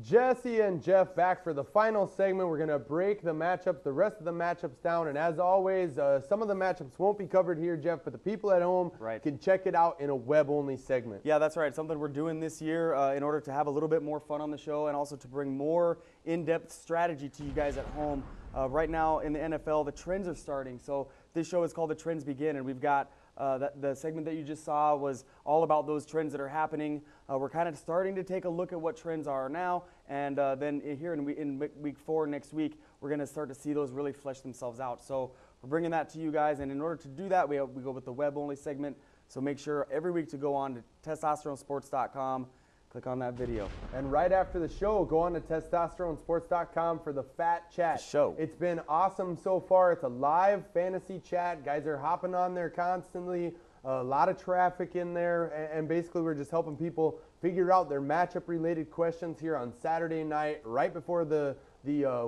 Jesse and Jeff back for the final segment. We're going to break the matchups, the rest of the matchups down. And as always, some of the matchups won't be covered here, Jeff, but the people at home can check it out in a web-only segment. Yeah, that's right. Something we're doing this year in order to have a little bit more fun on the show and also to bring more in-depth strategy to you guys at home. Right now in the NFL, the trends are starting. So this show is called The Trends Begin, and we've got the segment that you just saw was all about those trends that are happening. We're kind of starting to take a look at what trends are now, and then here in week 4 next week, we're going to start to see those really flesh themselves out. So we're bringing that to you guys, and in order to do that, we go with the web-only segment. So make sure every week to go on to testosteronesports.com. Click on that video. And right after the show, go on to testosteronesports.com for the Fat Chat. It's been awesome so far. It's a live fantasy chat. Guys are hopping on there constantly. A lot of traffic in there. And basically, we're just helping people figure out their matchup-related questions here on Saturday night, right before the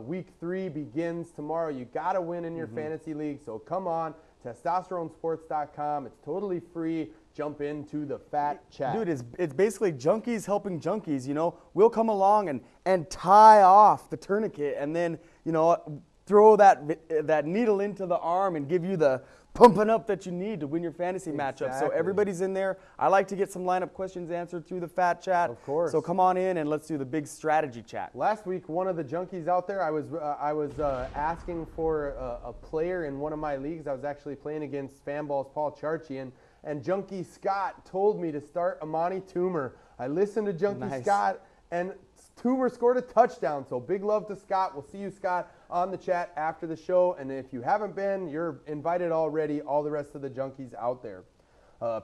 week 3 begins tomorrow. You got to win in your fantasy league. So come on, testosteronesports.com. It's totally free. Jump into the Fat Chat. Dude, it's basically junkies helping junkies, you know. We'll come along and tie off the tourniquet and then, you know, throw that needle into the arm and give you the pumping up that you need to win your fantasy matchup. So everybody's in there. I like to get some lineup questions answered through the Fat Chat. Of course. So come on in and let's do the big strategy chat. Last week, one of the junkies out there, I was asking for a player in one of my leagues. I was actually playing against Fanball's Paul Charchian. And Junkie Scott told me to start Amani Toomer. I listened to Junkie Scott, and Toomer scored a touchdown. So big love to Scott. We'll see you, Scott, on the chat after the show. And if you haven't been, you're invited already, all the rest of the junkies out there.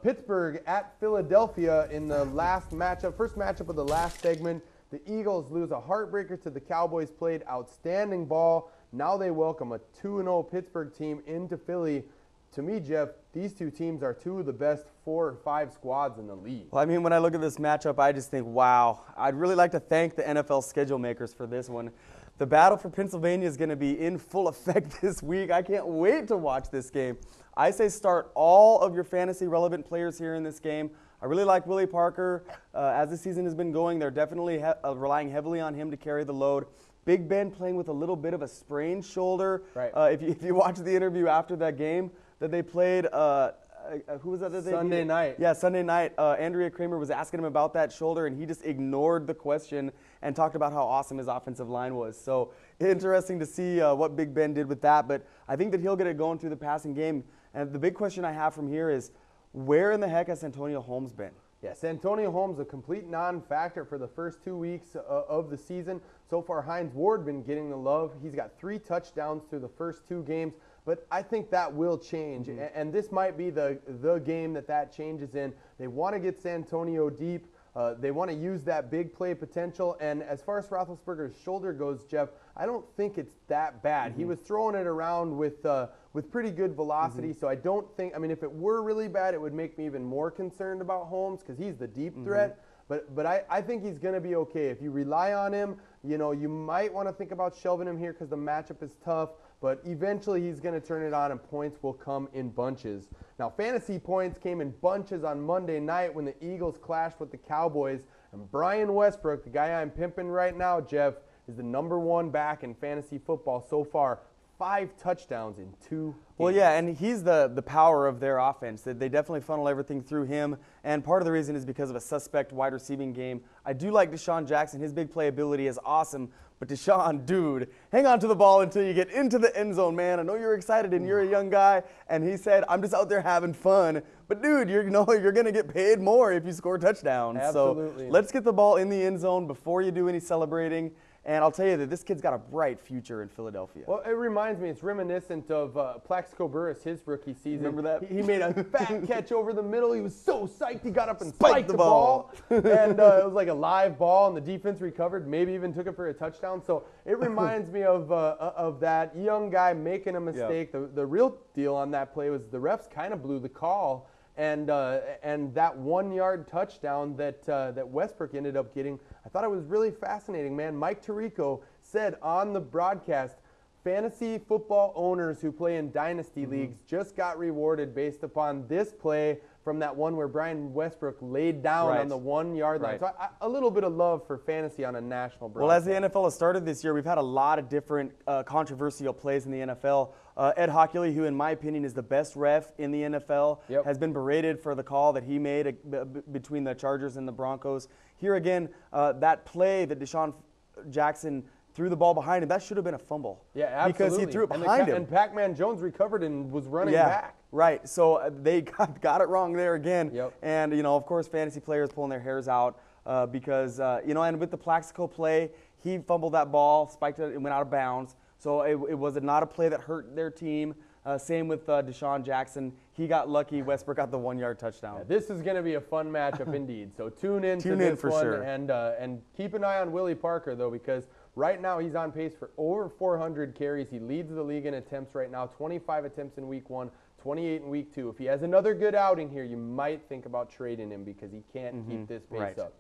Pittsburgh at Philadelphia in the last matchup, first matchup of the last segment. The Eagles lose a heartbreaker to the Cowboys. Played outstanding ball. Now they welcome a 2-0 Pittsburgh team into Philly. To me, Jeff, these two teams are two of the best 4 or 5 squads in the league. Well, I mean, when I look at this matchup, I just think, wow. I'd really like to thank the NFL schedule makers for this one. The battle for Pennsylvania is going to be in full effect this week. I can't wait to watch this game. I say start all of your fantasy-relevant players here in this game. I really like Willie Parker. As the season has been going, they're definitely relying heavily on him to carry the load. Big Ben playing with a little bit of a sprained shoulder. Right. If you watch the interview after that game that they played, who was that? Sunday night. Yeah, Sunday night. Andrea Kramer was asking him about that shoulder, and he just ignored the question and talked about how awesome his offensive line was. So interesting to see what Big Ben did with that. But I think that he'll get it going through the passing game. And the big question I have from here is, where in the heck has Antonio Holmes been? Yes, Antonio Holmes, a complete non-factor for the first 2 weeks of the season. So far, Hines Ward been getting the love. He's got 3 touchdowns through the first 2 games. But I think that will change, and this might be the game that changes in. They want to get Santonio deep. They want to use that big play potential. And as far as Roethlisberger's shoulder goes, Jeff, I don't think it's that bad. He was throwing it around with pretty good velocity. So I don't think, I mean, if it were really bad, it would make me even more concerned about Holmes because he's the deep threat. But I think he's going to be okay. If you rely on him, you know, you might want to think about shelving him here because the matchup is tough. But eventually he's going to turn it on and points will come in bunches. Now, fantasy points came in bunches on Monday night when the Eagles clashed with the Cowboys. And Brian Westbrook, the guy I'm pimping right now, Jeff, is the #1 back in fantasy football so far. 5 touchdowns in 2 games. Well, yeah, and he's the power of their offense. They definitely funnel everything through him, and part of the reason is because of a suspect wide receiving game. I do like Deshaun Jackson. His big playability is awesome, but Deshaun, dude, hang on to the ball until you get into the end zone, man. I know you're excited and you're a young guy, and he said, I'm just out there having fun. But, dude, you're going to get paid more if you score touchdowns. Absolutely. So let's get the ball in the end zone before you do any celebrating. And I'll tell you that this kid's got a bright future in Philadelphia. Well, it reminds me, it's reminiscent of Plaxico Burress, his rookie season. Remember that? He made a fat catch over the middle. He was so psyched. He got up and spiked the ball. And it was like a live ball, and the defense recovered, maybe even took it for a touchdown. So it reminds me of that young guy making a mistake. Yep. The real deal on that play was the refs kind of blew the call. And that 1-yard touchdown that Westbrook ended up getting, I thought it was really fascinating, man. Mike Tirico said on the broadcast, fantasy football owners who play in dynasty leagues just got rewarded based upon this play from that one where Brian Westbrook laid down Right. on the 1 yard line. Right. So a little bit of love for fantasy on a national broadcast. Well, as the NFL has started this year, we've had a lot of different controversial plays in the NFL. Ed Hockley, who in my opinion is the best ref in the NFL, Yep. has been berated for the call that he made between the Chargers and the Broncos. Here again, that play that Deshaun Jackson threw the ball behind him, that should have been a fumble. Yeah, absolutely. Because he threw it And behind him. And Pac-Man Jones recovered and was running back. Right. So they got it wrong there again. Yep. And, of course, fantasy players pulling their hairs out because, and with the Plaxico play, he fumbled that ball, spiked it, and went out of bounds. So it was not a play that hurt their team. Same with Deshaun Jackson. He got lucky. Westbrook got the 1 yard touchdown. Yeah, this is going to be a fun matchup indeed. So tune in to Tune this in for one sure. and keep an eye on Willie Parker though, because right now he's on pace for over 400 carries. He leads the league in attempts right now. 25 attempts in week 1, 28 in week 2. If he has another good outing here, you might think about trading him because he can't keep this pace Right. up.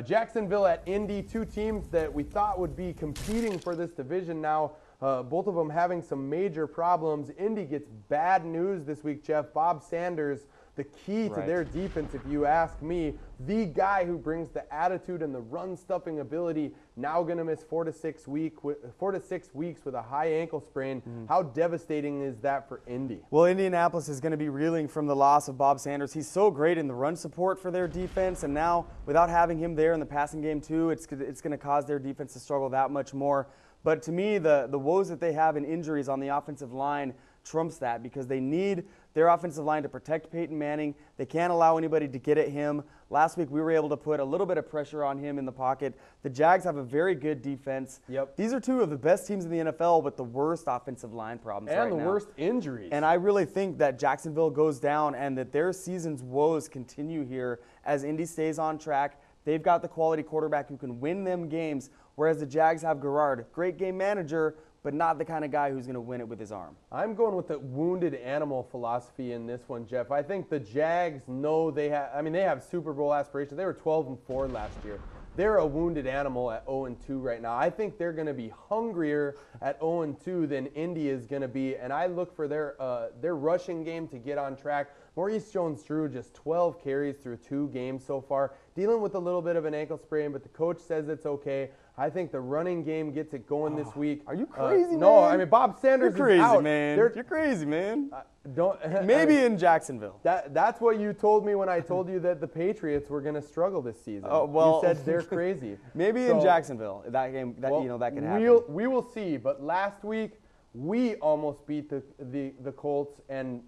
Jacksonville at Indy, two teams that we thought would be competing for this division now. Both of them having some major problems. Indy gets bad news this week, Jeff. Bob Sanders, the key to Right. their defense, if you ask me, the guy who brings the attitude and the run-stuffing ability, now going to miss 4 to 6 weeks with a high ankle sprain. How devastating is that for Indy? Well, Indianapolis is going to be reeling from the loss of Bob Sanders. He's so great in the run support for their defense, and now without having him there in the passing game too, it's going to cause their defense to struggle that much more. But to me, the woes that they have in injuries on the offensive line trumps that because they need their offensive line to protect Peyton Manning. They can't allow anybody to get at him. Last week, we were able to put a little bit of pressure on him in the pocket. The Jags have a very good defense. Yep. These are two of the best teams in the NFL with the worst offensive line problems right And now. the worst injuries. And I really think that Jacksonville goes down and that their season's woes continue here as Indy stays on track. They've got the quality quarterback who can win them games, whereas the Jags have Garrard, great game manager, but not the kind of guy who's going to win it with his arm. I'm going with the wounded animal philosophy in this one, Jeff. I think the Jags know they have Super Bowl aspirations. They were 12-4 last year. They're a wounded animal at 0-2 right now. I think they're going to be hungrier at 0-2 than Indy is going to be, and I look for their rushing game to get on track. Maurice Jones-Drew just 12 carries through 2 games so far, dealing with a little bit of an ankle sprain, but the coach says it's okay. I think the running game gets it going this week. Are you crazy, man? No, I mean Bob Sanders You're crazy, is out. man. They're- You're crazy, man. Don't Maybe in Jacksonville. That's what you told me when I told you that the Patriots were going to struggle this season. Oh, well, you said they're crazy. Maybe in Jacksonville. That game, that could happen. We will see. But last week we almost beat the Colts, and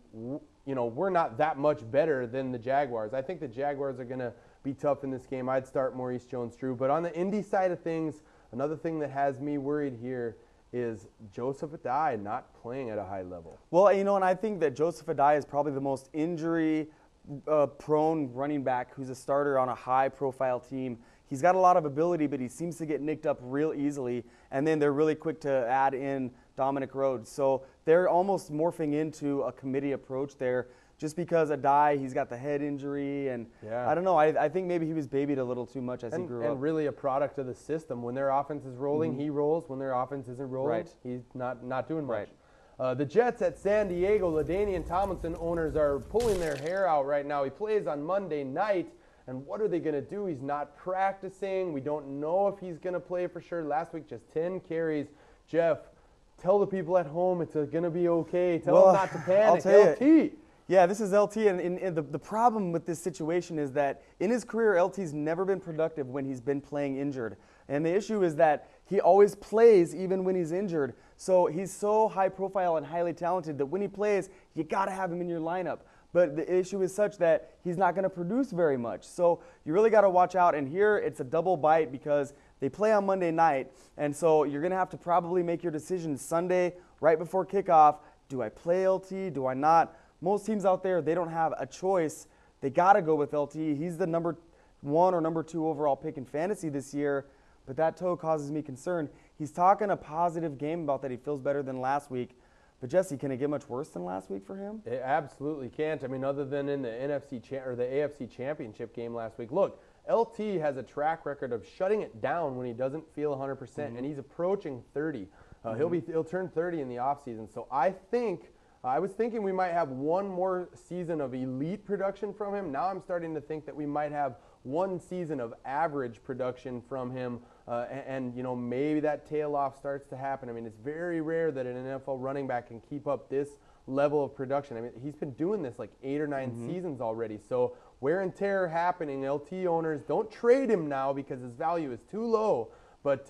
we're not that much better than the Jaguars. I think the Jaguars are going to be tough in this game. I'd start Maurice Jones-Drew. But on the Indy side of things, another thing that has me worried here is Joseph Adai not playing at a high level. Well, and I think that Joseph Adai is probably the most injury-prone running back who's a starter on a high-profile team. He's got a lot of ability, but he seems to get nicked up real easily, and then they're really quick to add in Dominic Rhodes. So they're almost morphing into a committee approach there. Just because Adai, he's got the head injury, and Yeah. I don't know. I think maybe he was babied a little too much as he grew up. And really a product of the system. When their offense is rolling, he rolls. When their offense isn't rolling, Right. he's not doing much. Right. The Jets at San Diego, LaDainian Tomlinson owners are pulling their hair out right now. He plays on Monday night, and what are they going to do? He's not practicing. We don't know if he's going to play for sure. Last week, just 10 carries. Jeff, tell the people at home it's going to be okay. Tell them not to panic. I'll tell you. LT. Yeah, this is LT, and the problem with this situation is that in his career, LT's never been productive when he's been playing injured. And the issue is that he always plays even when he's injured. So he's so high profile and highly talented that when he plays, you got to have him in your lineup. But the issue is such that he's not going to produce very much. So you really got to watch out. And here it's a double bite because they play on Monday night. And so you're going to have to probably make your decision Sunday right before kickoff. Do I play LT? Do I not? Most teams out there, they don't have a choice. They got to go with LT. He's the number 1 or number 2 overall pick in fantasy this year, but that toe causes me concern. He's talking a positive game about that he feels better than last week. But Jesse, can it get much worse than last week for him? It absolutely can't. I mean, other than in the the AFC Championship game last week. Look, LT has a track record of shutting it down when he doesn't feel 100%, and he's approaching 30. He'll turn 30 in the offseason. So I think I was thinking we might have one more season of elite production from him. Now I'm starting to think that we might have one season of average production from him, and maybe that tail off starts to happen. I mean, it's very rare that an NFL running back can keep up this level of production. I mean, he's been doing this like 8 or 9 seasons already. So wear and tear happening. LT owners, don't trade him now because his value is too low. But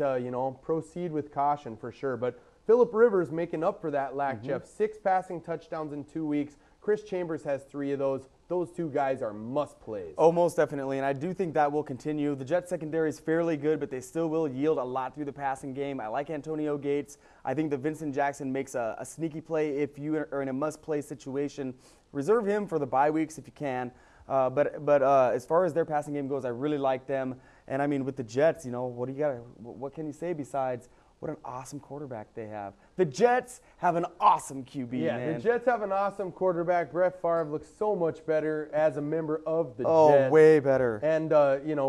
proceed with caution for sure. But Phillip Rivers making up for that lack, Jeff. 6 passing touchdowns in 2 weeks. Chris Chambers has 3 of those. Those 2 guys are must-plays. Oh, most definitely, and I do think that will continue. The Jets secondary is fairly good, but they still will yield a lot through the passing game. I like Antonio Gates. I think that Vincent Jackson makes a sneaky play if you are in a must-play situation. Reserve him for the bye weeks if you can. But as far as their passing game goes, I really like them. And I mean, with the Jets, what can you say besides what an awesome quarterback they have? The Jets have an awesome QB, man. The Jets have an awesome quarterback. Brett Favre looks so much better as a member of the Jets. Oh, way better. And,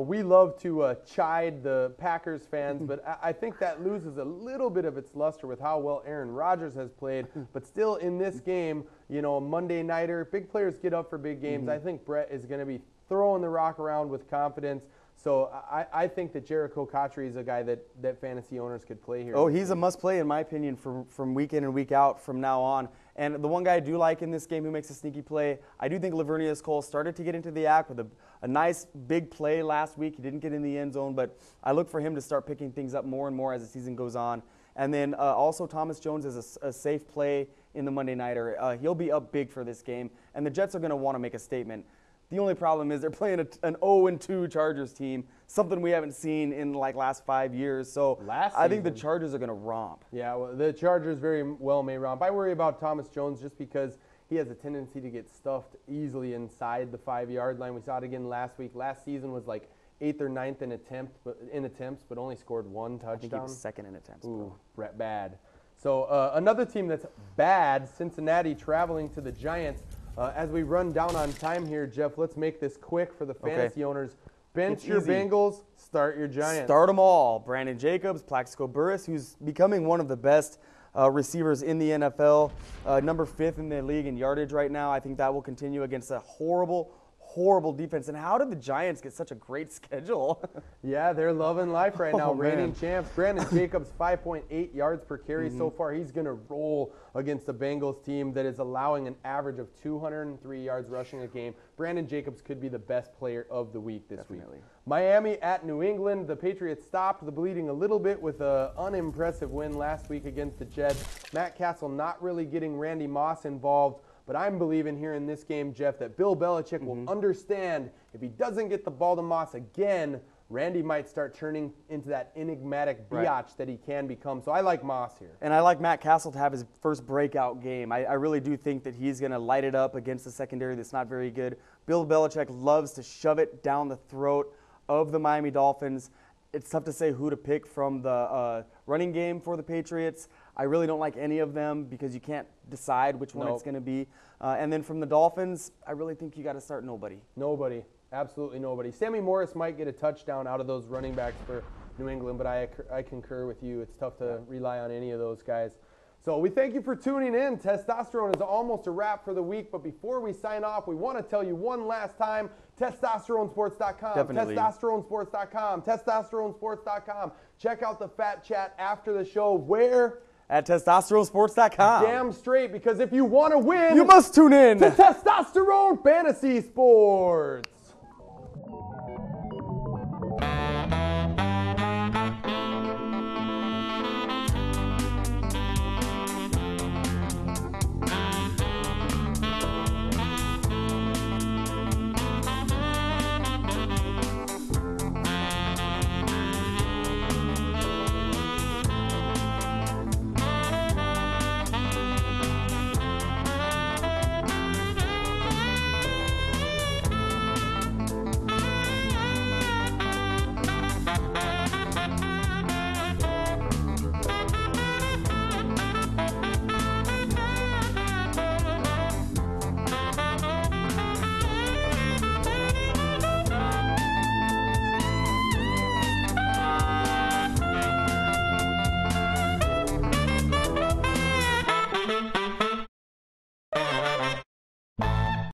we love to chide the Packers fans, but I think that loses a little bit of its luster with how well Aaron Rodgers has played. But still, in this game, a Monday nighter, big players get up for big games. I think Brett is going to be throwing the rock around with confidence. So I think that Jericho Cotchery is a guy that fantasy owners could play here. Oh, he's a must-play, in my opinion, from week in and week out from now on. And the one guy I do like in this game who makes a sneaky play, I do think Lavernius Cole started to get into the act with a nice big play last week. He didn't get in the end zone, but I look for him to start picking things up more and more as the season goes on. And then also Thomas Jones is a safe play in the Monday nighter. He'll be up big for this game, and the Jets are going to want to make a statement. The only problem is they're playing an 0-2 Chargers team, something we haven't seen in last 5 years. So I think the Chargers are going to romp. Yeah, well, the Chargers very well may romp. I worry about Thomas Jones just because he has a tendency to get stuffed easily inside the 5-yard line. We saw it again last week. Last season was like 8th or 9th in attempts, but only scored 1 touchdown. I think he was 2nd in attempts. Ooh, bad. So another team that's bad, Cincinnati traveling to the Giants. As we run down on time here, Jeff, let's make this quick for the fantasy owners. Bench your Bengals, start your Giants. Start them all. Brandon Jacobs, Plaxico Burress, who's becoming one of the best receivers in the NFL, number 5th in the league in yardage right now. I think that will continue against a horrible defense. And how did the Giants get such a great schedule? Yeah, they're loving life right now. Reigning Man. champs. Brandon Jacobs, 5.8 yards per carry so far. He's going to roll against the Bengals team that is allowing an average of 203 yards rushing a game. Brandon Jacobs could be the best player of the week this week. Miami at New England. The Patriots stopped the bleeding a little bit with an unimpressive win last week against the Jets. Matt Castle not really getting Randy Moss involved. But I'm believing here in this game, Jeff, that Bill Belichick will understand if he doesn't get the ball to Moss again, Randy might start turning into that enigmatic biatch that he can become. So I like Moss here. And I like Matt Castle to have his first breakout game. I really do think that he's going to light it up against the secondary that's not very good. Bill Belichick loves to shove it down the throat of the Miami Dolphins. It's tough to say who to pick from the running game for the Patriots. I really don't like any of them because you can't decide which one it's going to be. And then from the Dolphins, I really think you got to start nobody. Nobody. Absolutely nobody. Sammy Morris might get a touchdown out of those running backs for New England, but I concur with you. It's tough to rely on any of those guys. So we thank you for tuning in. Testosterone is almost a wrap for the week, but before we sign off, we want to tell you one last time, testosteronesports.com, Definitely. testosteronesports.com, testosteronesports.com. Check out the Fat Chat after the show. Where? At testosteronesports.com. Damn straight, because if you want to win, you must tune in to Testosterone Fantasy Sports.